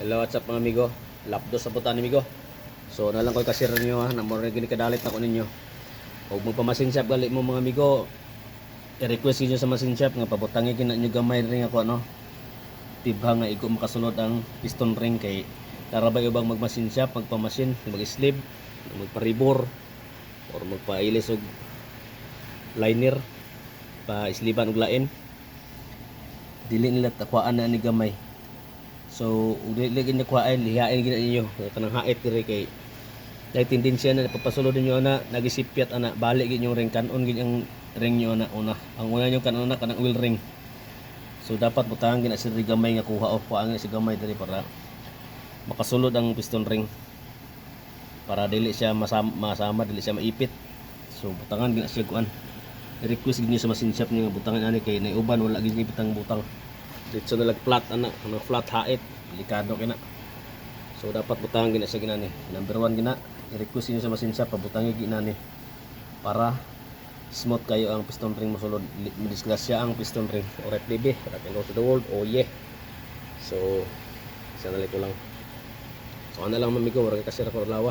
Hello, what's up mga amigo? Lapdos sa butan amigo. So nalang ko'y kasir ninyo ha, na mo rin kadalit ako ninyo. Huwag magpamasin shop gali mo mga amigo. I-request niyo sa masin shop nga pabutangi kina nyo gamay ring ako ano. Tibha nga iko makasulod ang piston ring kay larabay ubang magmasin shop, magpamasin, mag-sleeve, magpa-ribor or magpa-ilis og liner pa isliban og lain. Dili nila takwaan na ni gamay. So, dili gid nakuhain, lihain gid ninyo kanang hait diri kay dai tendensya na papasulod ninyo ana nagisipyat ana balik gid yung ring kanon gid ang ring nyo ana una. Ang una nyo kanon na kanang wheel ring. So dapat butangan gid na si gamay nga kuha o kuha si gamay diri para makasulod ang piston ring. Para dili siya masama, dili siya maipit. So butangan gid na siya kuan. I-request gid niyo sa machine shop niyo nga butangan ani kay naiuban wala gid bitang butang. Dito na flat ana, ano flat hait, delikado kina. So dapat butangan gina siya ginani. Number 1 gina, i-request niyo sa machine shop pabutangi ginani para smooth kayo ang piston ring mosulod. Madisgrasya ang piston ring. Alright baby, rock and roll to the world. Oh yeah. So isa na lang. So ano lang mamigo, wala kasira ko lawa.